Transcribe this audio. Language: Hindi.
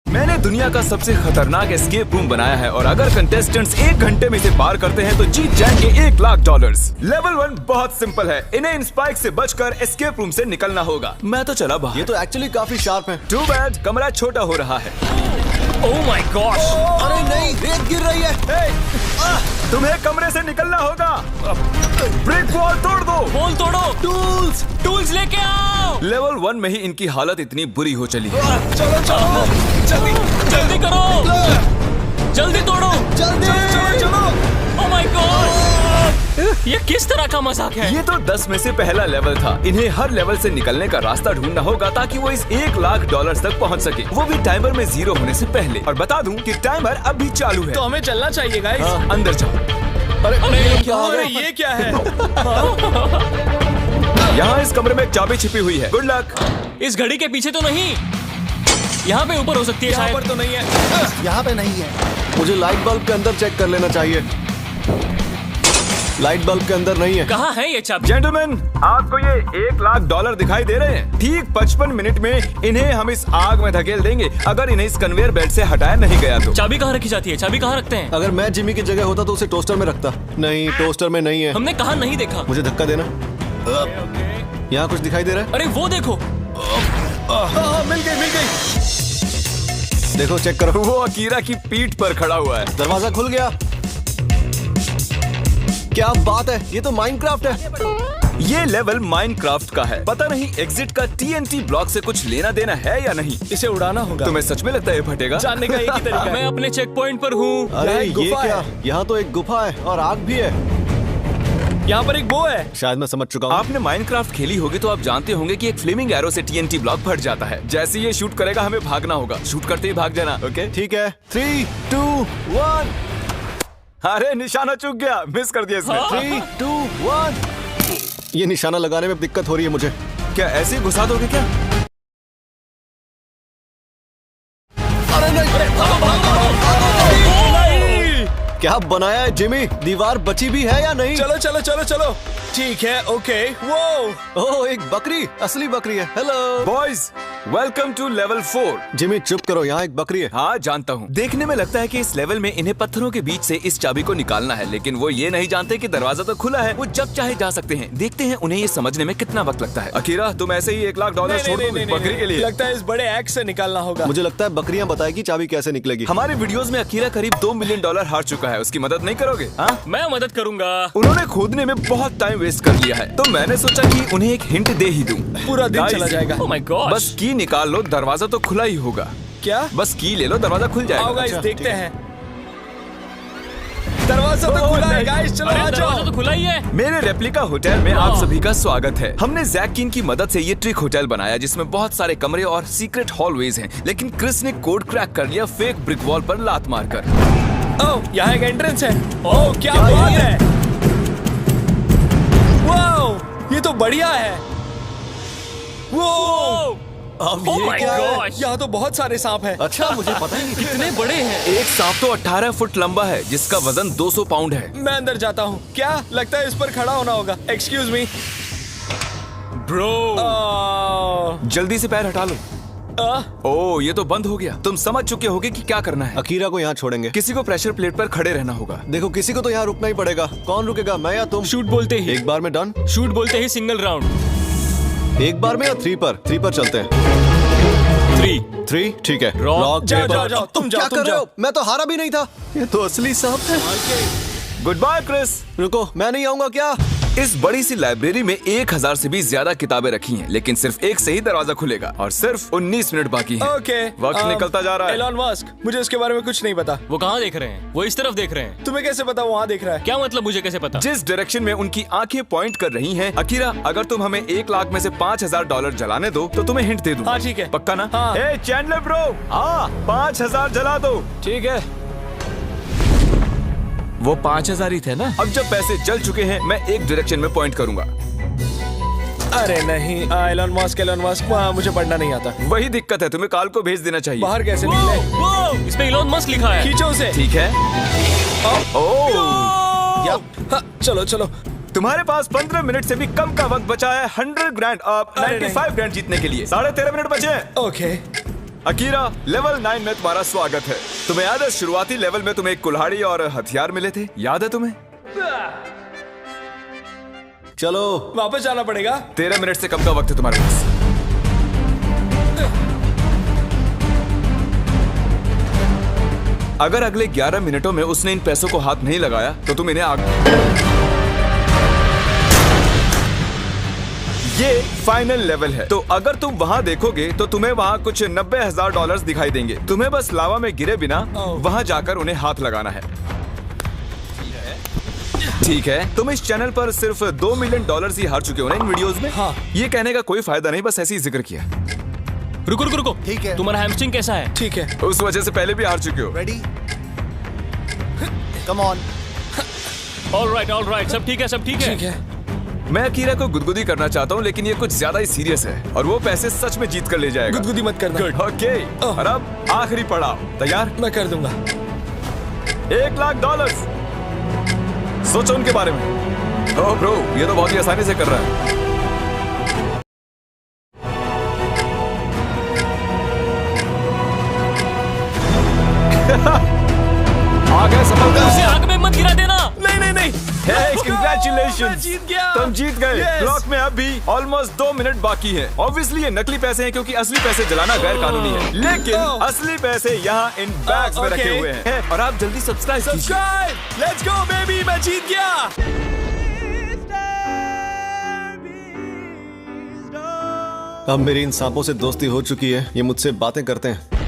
मैंने दुनिया का सबसे खतरनाक एस्केप रूम बनाया है और अगर कंटेस्टेंट्स 1 घंटे में इसे पार करते हैं तो जीत जाएंगे $1,00,000। लेवल 1 बहुत सिंपल है, इन्हें इन स्पाइक से बचकर एस्केप रूम से निकलना होगा। मैं तो चला बाहर। ये तो एक्चुअली काफी शार्प है। टू बैड, कमरा छोटा हो रहा है। Oh my gosh! अरे नहीं, रेत गिर रही है। तुम्हें कमरे से निकलना होगा। ब्रिक वॉल तोड़ दो। वॉल तोड़ो। टूल्स लेके आओ। लेवल 1 में ही इनकी हालत इतनी बुरी हो चली है। चलो चलो जल्दी करो, जल्दी तोड़ो, चलो। Oh my God! ये किस तरह का मजाक है? ये तो 10 में से पहला लेवल था। इन्हें हर लेवल से निकलने का रास्ता ढूंढना होगा ताकि वो इस $1,00,000 तक पहुंच सके, वो भी टाइमर में 0 होने से पहले। और बता दूं कि टाइमर अब भी चालू है। तो हमें चलना चाहिए गाइस। अंदर जाओ। अरे ये क्या है? यहाँ इस कमरे में एक चाबी छिपी हुई है। Good luck. इस घड़ी के पीछे तो नहीं, यहाँ पे ऊपर हो सकती है शायद। तो नहीं है, यहाँ पे नहीं है। मुझे लाइट बल्ब के अंदर चेक कर लेना चाहिए। लाइट बल्ब के अंदर नहीं है। कहाँ है ये चाबी? जेंटलमैन, आपको ये $1,00,000 दिखाई दे रहे हैं? ठीक 55 मिनट में इन्हें हम इस आग में धकेल देंगे अगर इन्हें इस कन्वेयर बेल्ट से हटाया नहीं गया तो। चाबी कहाँ रखी जाती है? चाबी कहाँ रखते हैं? अगर मैं जिमी की जगह होता तो उसे टोस्टर में रखता। नहीं, टोस्टर में नहीं है। हमने कहाँ नहीं देखा? मुझे धक्का देना। यहाँ कुछ दिखाई दे रहा है? अरे वो देखो। मिल गई। देखो, चेक करो। वो अकीरा की पीठ पर खड़ा हुआ है। दरवाजा खुल गया। क्या बात है, ये तो माइनक्राफ्ट है। ये लेवल माइनक्राफ्ट का है। पता नहीं एग्जिट का TNT ब्लॉक से कुछ लेना देना है या नहीं। इसे उड़ाना होगा। तुम्हें सच में लगता है ये फटेगा? जानने का एक ही तरीका है। मैं अपने चेक पॉइंट पर हूँ। अरे यहाँ एक ये गुफा क्या? है। यहाँ तो एक गुफा है और आग भी है। यहाँ पर एक बो है। शायद मैं समझ चुका हूँ। आपने माइनक्राफ्ट खेली होगी तो आप जानते होंगे कि एक फ्लेमिंग एरो से TNT ब्लॉक फट जाता है। जैसे ये शूट करेगा हमें भागना होगा। शूट करते ही भाग जाना। ओके ठीक है, 3, 2, 1। अरे निशाना चूक गया, मिस कर दिया इसने। 3, 2, 1। ये निशाना लगाने में दिक्कत हो रही है मुझे। क्या ऐसे ही घुसा दोगे क्या? अरे नहीं, क्या बनाया है जिमी? दीवार बची भी है या नहीं? चलो। ठीक है, ओके। वो ओह, एक बकरी, असली बकरी है। Hello boys, welcome to level 4। Jimmy चुप करो, यहाँ एक बकरी है। हाँ जानता हूँ। देखने में लगता है कि इस लेवल में इन्हें पत्थरों के बीच से इस चाबी को निकालना है, लेकिन वो ये नहीं जानते कि दरवाजा तो खुला है, वो जब चाहे जा सकते हैं। देखते हैं उन्हें ये समझने में कितना वक्त लगता है। अकीरा, तुम ऐसे ही $1,00,000 छोड़ दोगे बकरी के लिए? लगता है इस बड़े एक्स से निकालना होगा। मुझे लगता है बकरियां बताएगी चाबी कैसे निकलेगी। हमारे वीडियोस में अकीरा करीब $2 मिलियन हार चुका है। उसकी मदद नहीं करोगे? हाँ, मैं मदद करूंगा। उन्होंने खोदने में बहुत टाइम वेस्ट कर लिया है, तो मैंने सोचा कि उन्हें एक हिंट दे ही दूं। पूरा दिन Guys, चला जाएगा। Oh my God! बस की निकाल लो, दरवाजा तो खुला ही होगा। क्या? बस की ले लो, दरवाजा खुल जाएगा। आओ गाइस, अच्छा, देखते हैं। दरवाजा तो खुला है गाइस, चलो आ जाओ। दरवाजा तो खुला ही है। मेरे रेप्लिका होटल में आप सभी का स्वागत है। हमने जैकिन की मदद से ये ट्रिक होटल बनाया जिसमें बहुत सारे कमरे और सीक्रेट हॉलवेज हैं, लेकिन क्रिस ने कोड क्रैक कर लिया फेक ब्रिक वॉल पर लात मारकर। ओह, यहाँ एक एंट्रेंस है। ओह, क्या बात है। वाओ, ये तो बढ़िया है। वो अब ओह ये माय क्या है? गॉड, यहाँ तो बहुत सारे सांप हैं। अच्छा, मुझे पता ही नहीं। कितने बड़े हैं। एक सांप तो 18 फुट लंबा है जिसका वजन 200 पाउंड है। मैं अंदर जाता हूँ। क्या लगता है इस पर खड़ा होना होगा? Excuse me bro. जल्दी से पैर हटा लो। ओह, ये तो बंद हो गया। तुम समझ चुके होगे कि क्या करना है। अकीरा को यहाँ छोड़ेंगे। किसी को प्रेशर प्लेट पर खड़े रहना होगा। देखो, किसी को तो यहाँ रुकना ही पड़ेगा। कौन रुकेगा, मैं या तुम? शूट बोलते ही एक बार में डन। शूट बोलते ही सिंगल राउंड। एक बार में या 3 पर चलते हैं। 3 ठीक है। रॉक, जाओ, पेपर। जाओ, जाओ, तुम जाओ, क्या तुम कर रहे जाओ। हो? मैं तो हारा भी नहीं था। ये तो असली सांप है। Goodbye Chris. रुको, मैं नहीं आऊंगा क्या? इस बड़ी सी लाइब्रेरी में 1000 से भी ज्यादा किताबें रखी हैं, लेकिन सिर्फ एक से ही दरवाजा खुलेगा और सिर्फ 19 मिनट बाकी हैं। ओके, वक्त निकलता जा रहा है। एलॉन मस्क, मुझे उसके बारे में कुछ नहीं पता। वो कहाँ देख रहे हैं? वो इस तरफ देख रहे हैं। तुम्हें कैसे पता वो वहाँ देख रहा है? क्या मतलब, मुझे कैसे पता? जिस डायरेक्शन में उनकी आंखें पॉइंट कर रही हैं। अकीरा, अगर तुम हमें $1,00,000 में से $5,000 जलाने दो तो तुम्हें हिंट दे दूंगा। हाँ, ठीक है। पक्का ना? हाँ। ए चैंडलर ब्रो, हाँ 5,000 जला दो। ठीक है। वो 5,000 ही थे ना? अब जब पैसे जल चुके हैं, मैं एक डायरेक्शन में पॉइंट करूंगा। अरे नहीं, एलॉन मस्क, वहाँ मुझे पढ़ना नहीं आता। वही दिक्कत है, तुम्हें काल को भेज देना चाहिए। बाहर कैसे निकले? इसमें एलॉन मस्क लिखा है। खींचो उसे। ठीक है। ओह, हाँ, चलो। तुम्हारे पास 15 मिनट से भी कम का वक्त बचा है 100 ग्रैंड, अरे 95 ग्रैंड जीतने के लिए। 13.5 मिनट बचे हैं। ओके, अकीरा, लेवल 9 में तुम्हारा स्वागत है। तुम्हें याद है शुरुआती लेवल में तुम्हें एक कुल्हाड़ी और हथियार मिले थे? याद है तुम्हें? चलो वापस जाना पड़ेगा। 13 मिनट से कम का वक्त है तुम्हारे पास। अगर अगले 11 मिनटों में उसने इन पैसों को हाथ नहीं लगाया तो तुम इन्हें ये फाइनल लेवल है। तो अगर तुम वहां देखोगे तो तुम्हें वहां कुछ $90,000 दिखाई देंगे। तुम्हें बस लावा में गिरे बिना वहां जाकर उन्हें हाथ लगाना है। ठीक है, तुम इस चैनल पर सिर्फ $2 मिलियन ही हार चुके हो ना इन वीडियोस में। हाँ। ये कहने का कोई फायदा नहीं, बस ऐसे ही जिक्र किया। रुको रुको रुको, ठीक है। तुम्हारा हैमस्ट्रिंग कैसा है? ठीक है। उस वजह से पहले भी हार चुके हो। Ready, come on. All right, सब ठीक है, सब ठीक है। ठीक है। मैं अकीरा को गुदगुदी करना चाहता हूँ, लेकिन ये कुछ ज्यादा ही सीरियस है और वो पैसे सच में जीत कर ले जाएगा। गुदगुदी मत करना। ओके, और अब आखिरी पड़ाव। तैयार? मैं कर दूंगा। $1,00,000। सोचो उनके बारे में। ओह ब्रो, ये तो बहुत ही आसानी से कर रहा है। आ गए सफलता। उसे आग में मत गिरा देना। नहीं। Congratulations! जीत गया। तुम जीत गए। Yes! क्लॉक में अब भी ऑलमोस्ट 2 मिनट बाकी है। ऑब्वियसली ये नकली पैसे हैं क्योंकि असली पैसे जलाना गैर कानूनी है, लेकिन असली पैसे यहाँ इन बैग्स में रखे हुए हैं। और आप जल्दी सब्सक्राइब। लेट्स गो बेबी, मैं जीत गया। अब मेरी इन सांपों से दोस्ती हो चुकी है, ये मुझसे बातें करते हैं।